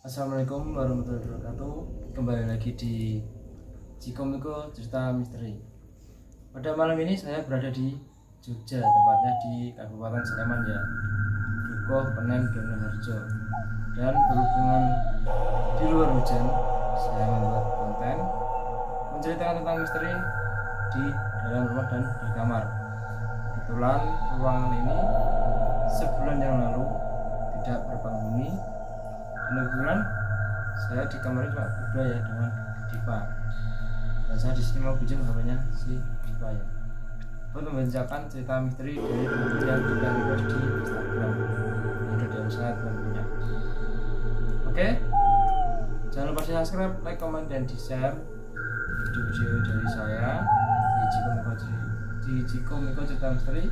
Assalamualaikum warahmatullahi wabarakatuh. Kembali lagi di Cikomiko Cerita Misteri. Pada malam ini saya berada di Jogja, tepatnya di Kabupaten Sleman ya, Dukuh Penen Donoharjo. Dan berhubungan di luar hujan, saya membuat konten menceritakan tentang misteri di dalam rumah dan di kamar. Kebetulan ruangan ini sebulan yang lalu tidak berpenghuni. Kebetulan saya di kamar cuma berdua ya dengan Diva, dan saya di sini mau pinjam HP-nya si Diva ya, untuk membacakan cerita misteri dari teman-teman yang kita request di Instagram. Ini yang sangat tentunya. Oke, jangan lupa di subscribe, like, comment, dan di share video-video dari saya di Cikomiko Cerita Misteri.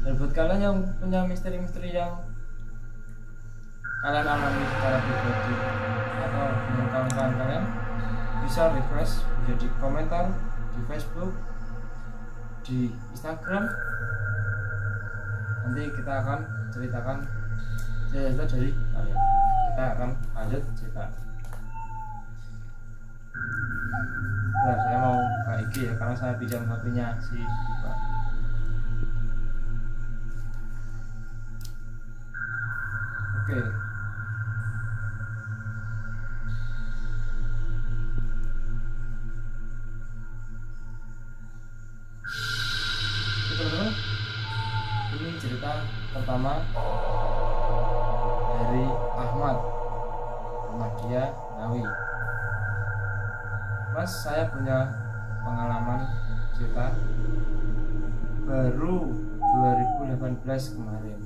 Dan buat kalian yang punya misteri-misteri yang kalian alami secara pribadi atau dengan kawan-kawan kalian, bisa request bisa di komentar di Facebook, di Instagram. Nanti kita akan ceritakan cerita dari kalian. Kita akan lanjut cerita. Nah, saya mau ke IG ya, karena saya pinjam HP-nya si Diva. Oke. Teman-teman, ini cerita pertama dari Ahmad, rumah dia Ngawi. Mas, saya punya pengalaman cerita baru 2018 kemarin.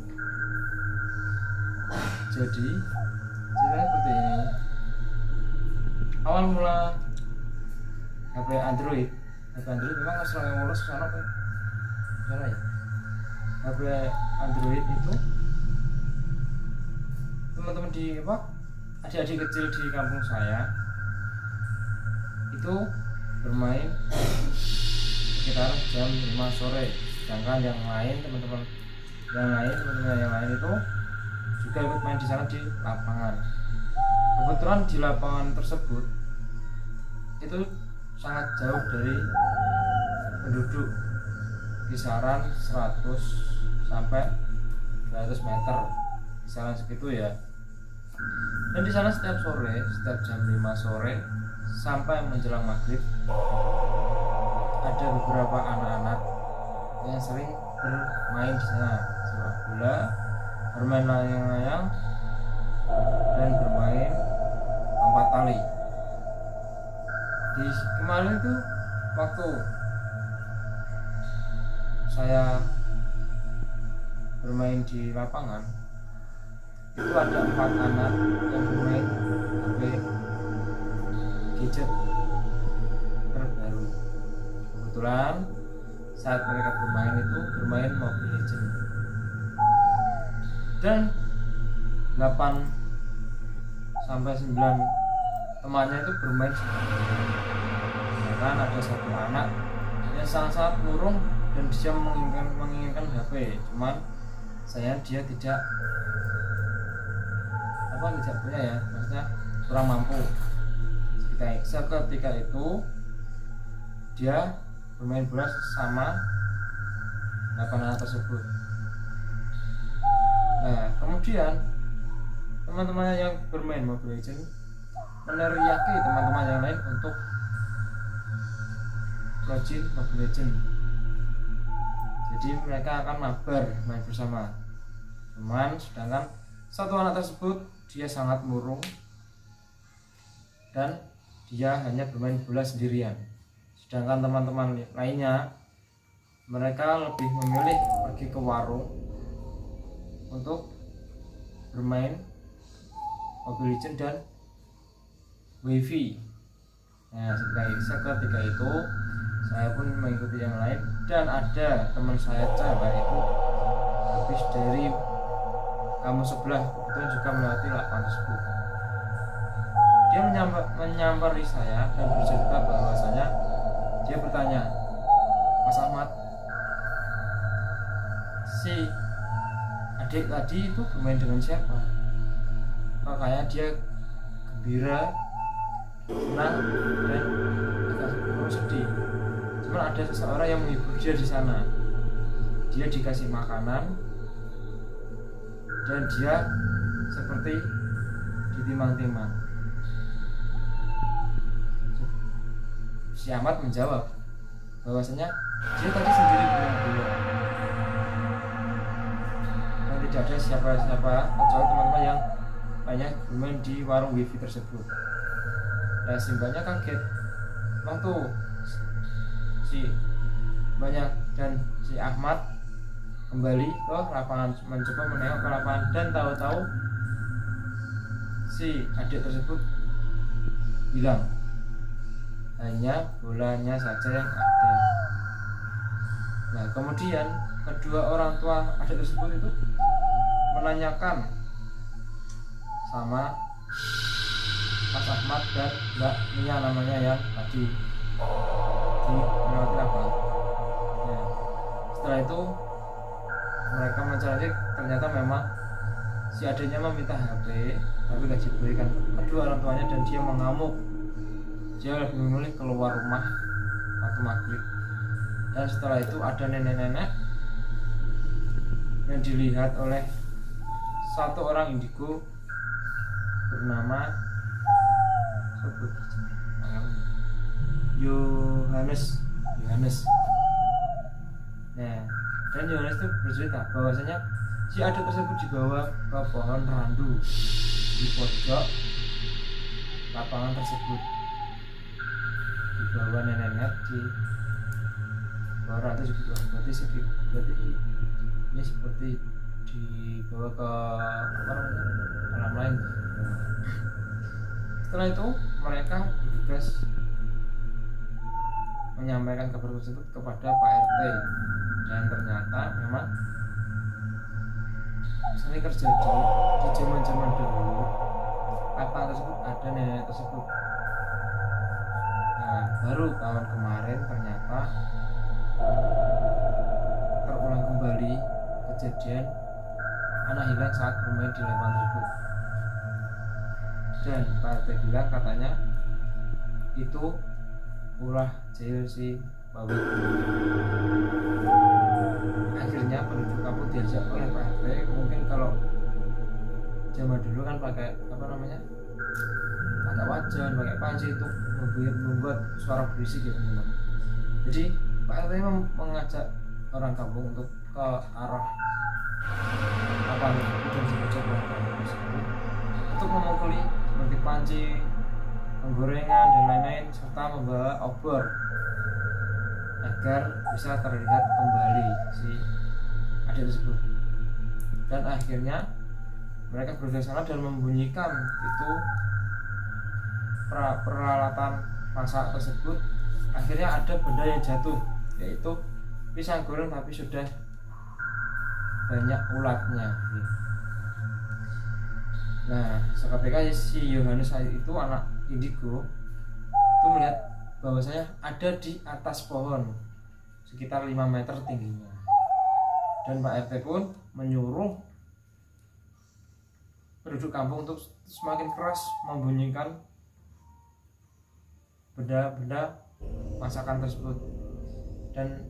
Jadi ceritanya seperti ini. Awal mula HP Android memang selalu ngurus sana ya. HP Android itu teman-teman di adik-adik kecil di kampung saya itu bermain sekitar jam 5 sore, sedangkan yang lain teman-teman yang lain itu juga ikut main di sana di lapangan. Kebetulan di lapangan tersebut itu sangat jauh dari penduduk, kisaran 100 sampai 200 meter, kisaran segitu ya. Dan di sana setiap jam 5 sore sampai menjelang maghrib ada beberapa anak-anak yang sering bermain di sana, sepak bola, bermain layang-layang, dan bermain lompat tali. Di kemarin itu waktu saya bermain di lapangan, itu ada 4 anak yang bermain HP gadget terbaru. Kebetulan saat mereka bermain Mobile Legends, dan 8 sampai 9 temannya itu bermain sama. Bahkan ada satu anak yang sangat murung dan dia menginginkan HP, cuman dia tidak punya ya, maksudnya kurang mampu. Seketika itu dia bermain bola sama 8 anak tersebut. Nah, kemudian teman-temannya yang bermain Mobile Legends meneriaki teman-teman yang lain untuk login Mobile Legends. Jadi mereka akan mabar main bersama. Cuman sedangkan satu anak tersebut dia sangat murung dan dia hanya bermain bola sendirian. Sedangkan teman-teman lainnya mereka lebih memilih pergi ke warung untuk bermain Mobile Legends dan Wifi. Nah, seketika itu saya pun mengikuti yang lain, dan ada teman saya cewek itu habis dari kampung sebelah, kebetulan juga melewati lapangan tersebut. Dia menyamperin saya dan bercerita bahwasanya dia bertanya, Mas Ahmad, si adik tadi itu bermain dengan siapa? Makanya dia gembira, senang, dan agak sedih. Cuman ada seseorang yang menghibur dia di sana. Dia dikasih makanan dan dia seperti ditimang-timang. Si Ahmad menjawab bahwasanya dia tadi sendiri bilang dan tidak ada siapa-siapa kecuali teman-teman yang banyak bermain di warung wifi tersebut. Nah, si Mbaknya kaget, emang tuh si banyak, dan si Ahmad kembali ke lapangan, mencoba menengok ke lapangan, dan tahu-tahu si adik tersebut hilang. Hanya bolanya saja yang ada. Nah, kemudian kedua orang tua adik tersebut itu menanyakan sama Mas Ahmad dan Mbak Nia namanya yang tadi di melewati lapangan. Nah, setelah itu mereka mencari, ternyata memang si adiknya meminta HP tapi gak diberikan kedua orang tuanya, dan dia mengamuk. Dia lebih memilih keluar rumah waktu maghrib. Dan setelah itu ada nenek-nenek yang dilihat oleh satu orang indigo bernama Yohanes. Nah, dan Yohanes itu bercerita bahwasanya si adik tersebut dibawa ke pohon randu di pojok lapangan tersebut. Dibawa nenek-nenek di bawah randu juga, berarti ini seperti dibawa ke alam lain. Setelah itu mereka bertugas menyampaikan kabar tersebut kepada Pak RT, dan ternyata memang sering terjadi di zaman-zaman dahulu. Lapangan tersebut ada nenek tersebut. Nah, baru tahun kemarin ternyata terulang kembali kejadian anak hilang saat bermain di lapangan tersebut. Dan Pak RT bilang katanya itu ulah jahil si Bawi. Akhirnya penduduk kampung diajak oleh Pak RT, mungkin kalau zaman dulu kan pakai apa namanya, pakai wajan, pakai panci itu membuat suara berisik gitu. Jadi Pak RT mengajak orang kampung untuk ke arah apa ujung tersebut untuk memukuli seperti panci, penggorengan dan lain-lain, serta membawa obor agar bisa terlihat kembali si adik tersebut. Dan akhirnya mereka bergegas sana dan membunyikan itu peralatan masak tersebut. Akhirnya ada benda yang jatuh, yaitu pisang goreng tapi sudah banyak ulatnya. Nah, seketika si Yohanes itu anak indigo itu melihat bahwasanya ada di atas pohon sekitar 5 meter tingginya, dan Pak RT pun menyuruh penduduk kampung untuk semakin keras membunyikan benda-benda masakan tersebut. Dan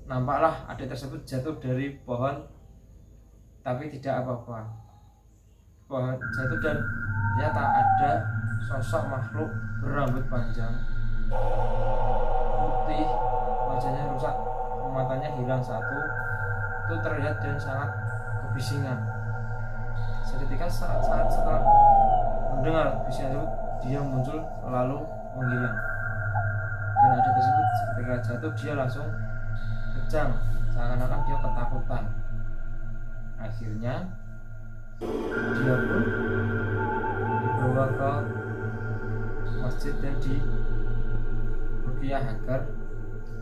nampaklah adik tersebut jatuh dari pohon tapi tidak apa-apa. Pohon jatuh dan ternyata ada sosok makhluk berambut panjang putih, wajahnya rusak, matanya hilang satu, itu terlihat dan sangat kebisingan. Seketika saat setelah mendengar bisikan itu, dia muncul lalu menghilang. Dan adik tersebut ketika jatuh dia langsung kejang, seakan-akan dia ketakutan. Akhirnya dia pun dibawa ke masjid dan diruqyah agar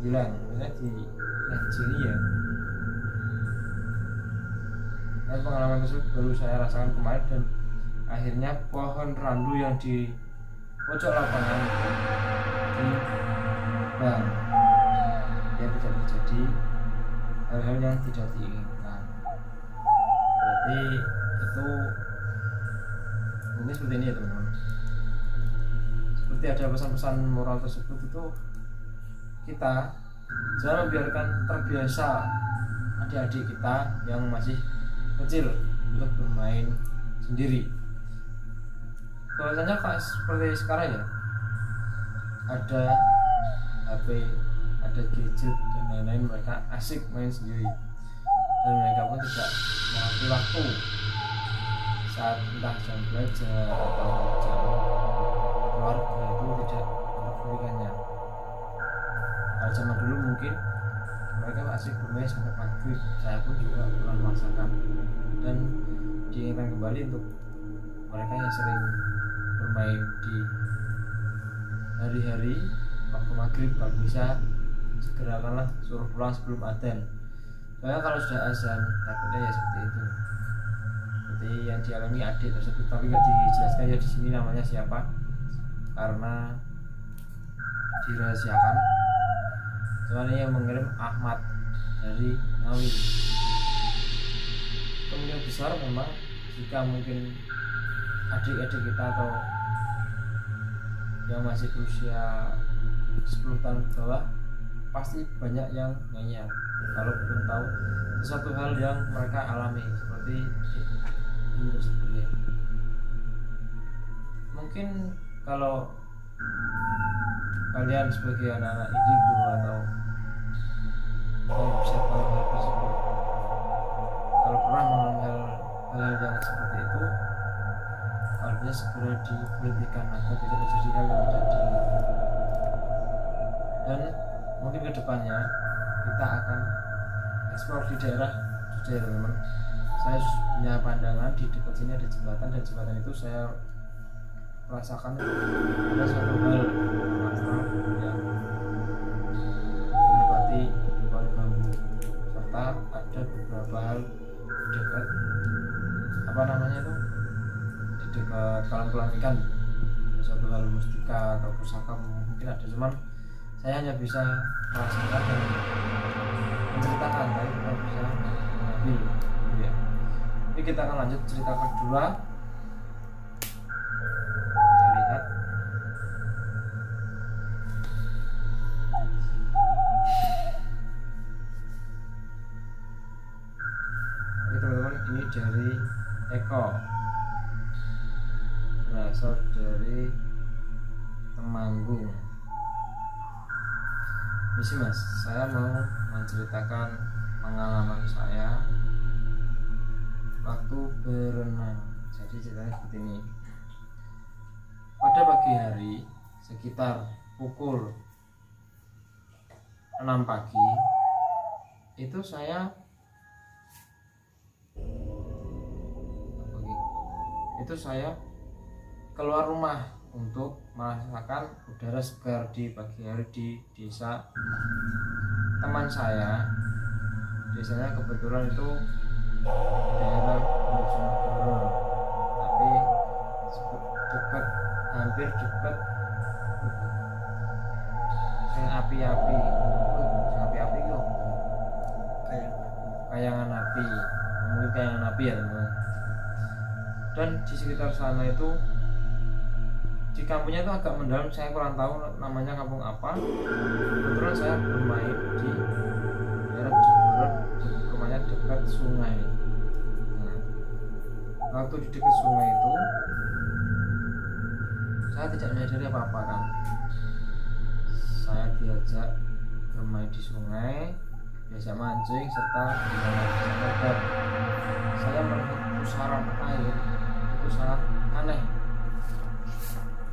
hilang, maksudnya diajini ya. Dan pengalaman tersebut baru saya rasakan kemarin, dan akhirnya pohon randu yang di pojok lapangan itu dibang, biar tidak terjadi hal-hal yang tidak diinginkan. Berarti itu mungkin seperti ini ya teman-teman. Seperti ada pesan-pesan moral tersebut itu, kita jangan membiarkan terbiasa adik-adik kita yang masih kecil untuk bermain sendiri. Bahwasanya seperti sekarang ya, ada HP, ada gadget dan lain-lain, mereka asik main sendiri dan mereka pun tidak mengakui waktu saat entah jam belajar atau jam keluarga itu tidak memperdulikannya. Kalau zaman dulu mungkin mereka asik bermain sampai maghrib, saya pun juga pernah merasakan, dan diingatkan kembali untuk mereka yang sering bermain di hari-hari waktu maghrib, kalau bisa segerakanlah suruh pulang sebelum adzan. Soalnya kalau sudah azan takutnya ya seperti itu, seperti yang dialami adik tersebut, tapi nggak dijelaskan ya di sini namanya siapa karena dirahasiakan. Soalnya yang mengirim Ahmad dari Ngawi. Kemungkinan besar memang jika mungkin adik-adik kita atau yang masih berusia 10 tahun ke bawah pasti banyak yang ngeyel kalau belum tahu sesuatu hal yang mereka alami seperti ini tersebut ya. Mungkin kalau kalian sebagai anak-anak indigo atau bisa tahu hal tersebut, kalau pernah mengalami hal yang seperti itu, kalau bisa segera diberhentikan agar tidak terjadi hal yang tidak diinginkan. Dan mungkin kedepannya kita akan eksplor di daerah teman-teman. Saya punya pandangan di dekat sini ada jembatan, dan jembatan itu saya merasakan ada suatu hal astral yang menepati pohon bambu, serta ada beberapa hal di dekat di dekat kolam ikan, ada suatu hal mustika atau pusaka mungkin ada, cuman saya hanya bisa merasakan dan menceritakan, tapi tidak bisa mengambil ya. Jadi kita akan lanjut cerita kedua. Kita lihat. Oke teman-teman, ini dari Eko, berasal dari Temanggung. Misi mas, saya mau menceritakan pengalaman saya waktu berenang. Jadi ceritanya seperti ini. Pada pagi hari sekitar pukul 6 pagi itu saya keluar rumah untuk merasakan udara segar di pagi hari di desa teman saya. Desanya kebetulan itu daerah Bojonegoro, tapi dekat, hampir dekat sing api-api itu kayangan api, mungkin kayangan api ya teman. Dan di sekitar sana itu, di kampungnya itu agak mendalam, saya kurang tahu namanya kampung apa. Kebetulan saya bermain di daerah Jemberan, rumahnya dekat sungai. Nah, waktu di dekat sungai itu saya tidak menyadari apa-apa kan. Saya diajak bermain di sungai, biasa mancing serta bermain. Saya melihat pusaran air itu sangat aneh.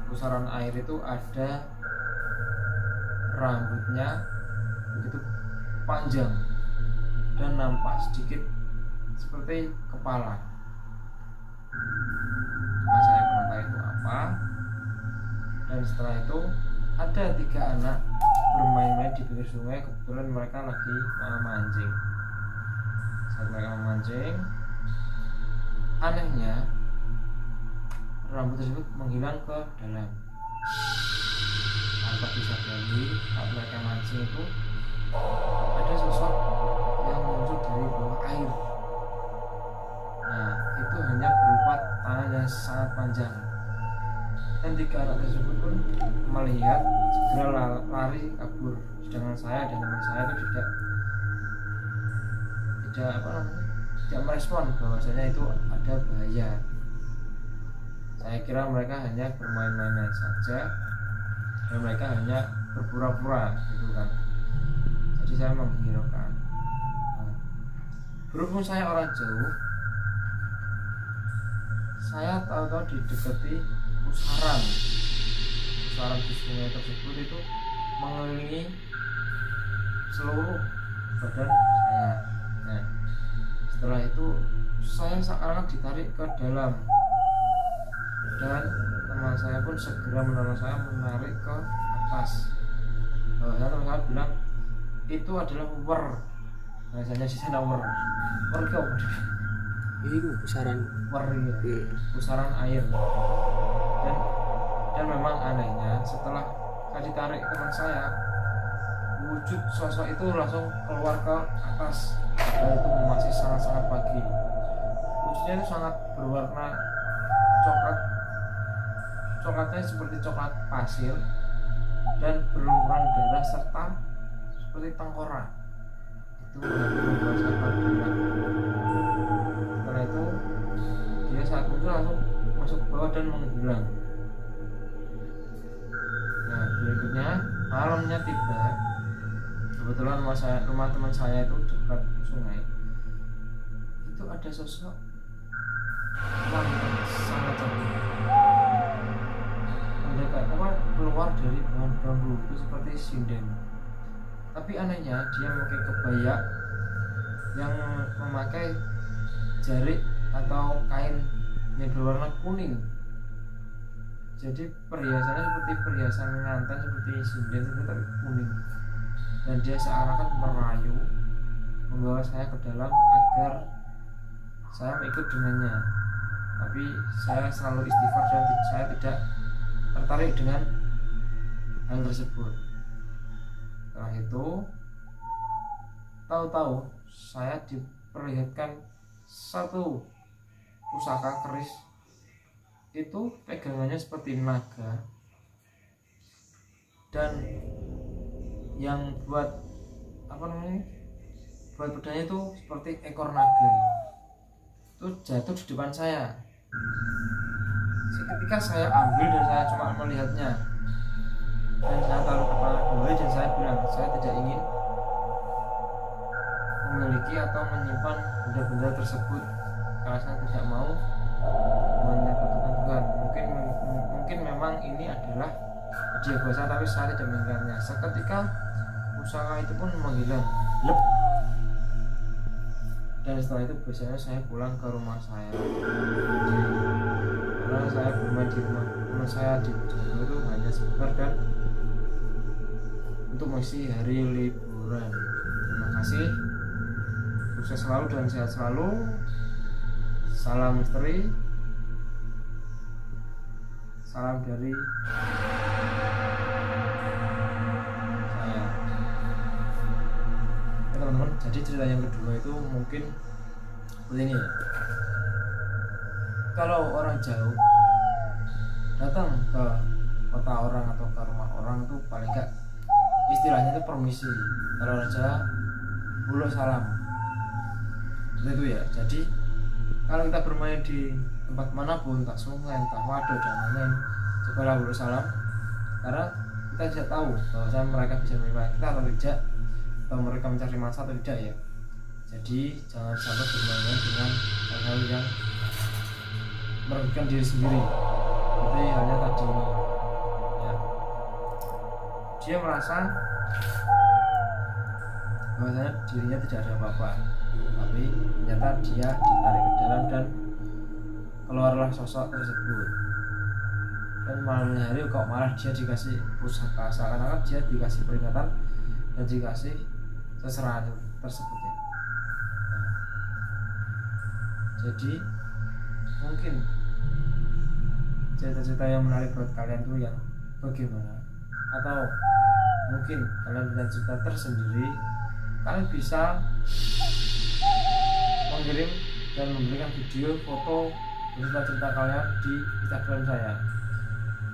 Pusaran air itu ada rambutnya begitu panjang dan nampak sedikit seperti kepala. Cuma saya kurang tahu itu apa. Dan setelah itu ada 3 anak bermain-main di pinggir sungai. Kebetulan mereka lagi memancing. Saat mereka memancing, anehnya rambut tersebut menghilang ke dalam. Tanpa disadari saat mereka mancing itu ada sosok yang muncul dari bawah air. Nah, itu hanya berupa tangan yang sangat panjang. Dan 3 anak tersebut pun melihat segera lari kabur, sedangkan saya dan teman saya itu tidak merespon bahwasanya itu ada bahaya. Saya kira mereka hanya bermain-main saja dan mereka hanya berpura-pura gitu kan. Jadi saya menghiraukan. Berhubung saya orang jauh, saya tahu-tahu didekati pusaran di sungai tersebut itu mengelilingi seluruh badan saya. Nah, setelah itu saya seakan ditarik ke dalam dan teman saya pun segera menolong saya menarik ke atas. Teman saya bilang itu adalah uwer. Biasanya sih saya uwer kau itu pusaran pusaran air. Dan memang anehnya setelah saya ditarik teman saya, wujud sosok itu langsung keluar ke atas. Dan itu masih sangat-sangat pagi. Wujudnya itu sangat berwarna coklatnya seperti coklat pasir dan berlumuran darah serta seperti tengkorak. Itu membuat saya terbelalak. Setelah itu dia saat itu langsung masuk ke bawah dan menghilang. Nah, berikutnya malamnya tiba. Kebetulan rumah teman saya itu dekat sungai. Itu ada sosok wanita sangat cantik keluar dari pohon bambu itu seperti sinden. Tapi anehnya dia memakai kebaya yang memakai jarik atau kain yang berwarna kuning. Jadi perhiasannya seperti perhiasan nganten seperti sinden tapi kuning. Dan dia seakan-akan merayu membawa saya ke dalam agar saya ikut dengannya. Tapi saya selalu istighfar dan saya tidak tertarik dengan hal tersebut. Setelah itu tahu-tahu saya diperlihatkan satu pusaka keris. Itu pegangannya seperti naga, dan yang buat buat pedangnya itu seperti ekor naga. Itu jatuh di depan saya. Ketika saya ambil dan saya cuma melihatnya, dan saya taruh kepala bawah dan saya bilang saya tidak ingin memiliki atau menyimpan benda-benda tersebut karena saya tidak mau menyekutukan Tuhan. Mungkin memang ini adalah hadiah buat saya, tapi saya tidak mengingatnya. Seketika pusaka itu pun menghilang. Dan setelah itu biasanya saya pulang ke rumah saya. Karena saya bermain di rumah teman saya di Jawa itu hanya sebentar dan untuk mengisi hari liburan. Terima kasih, sukses selalu dan sehat selalu. Salam misteri, salam dari saya. Teman-teman, jadi cerita yang kedua itu mungkin seperti ini ya. Kalau orang jauh datang ke kota orang atau ke rumah orang itu paling enggak istilahnya itu permisi. Kalau orang Jawa halo salam. Itu ya. Jadi kalau kita bermain di tempat manapun, entah sungai, entah waduk dan lain-lain, cobalah halo salam, karena kita tidak tahu bahwa mereka bisa menerima kita atau tidak, atau mereka mencari masa atau tidak ya. Jadi jangan sampai bermain dengan hal-hal yang merugikan diri sendiri. Seperti halnya tadi ini ya. Dia merasa bahwasanya dirinya tidak ada apa-apa, tapi ternyata dia ditarik ke dalam dan keluarlah sosok tersebut. Dan malamnya hari kok malah dia dikasih pusaka, seakan-akan dia dikasih peringatan dan dikasih seserahan tersebut ya. Jadi mungkin cerita-cerita yang menarik buat kalian tuh yang bagaimana, atau mungkin kalian punya cerita tersendiri, kalian bisa mengirim dan memberikan video, foto cerita-cerita kalian di Instagram saya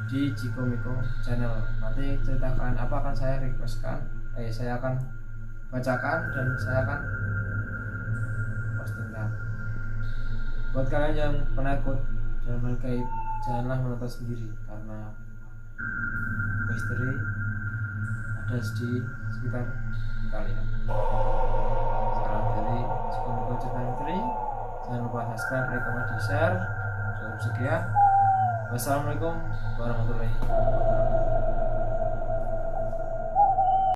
di Cikomiko Channel. Nanti cerita kalian apa akan saya requestkan, saya akan bacakan dan saya akan postingkan. Buat kalian yang penakut dalam hal gaib, janganlah menonton sendiri karena misteri ada di sekitar kalian. Salam dari Cikomiko Cerita Misteri. Jangan lupa subscribe, like, comment, di share. Cukup sekian. Wassalamualaikum warahmatullahi wabarakatuh.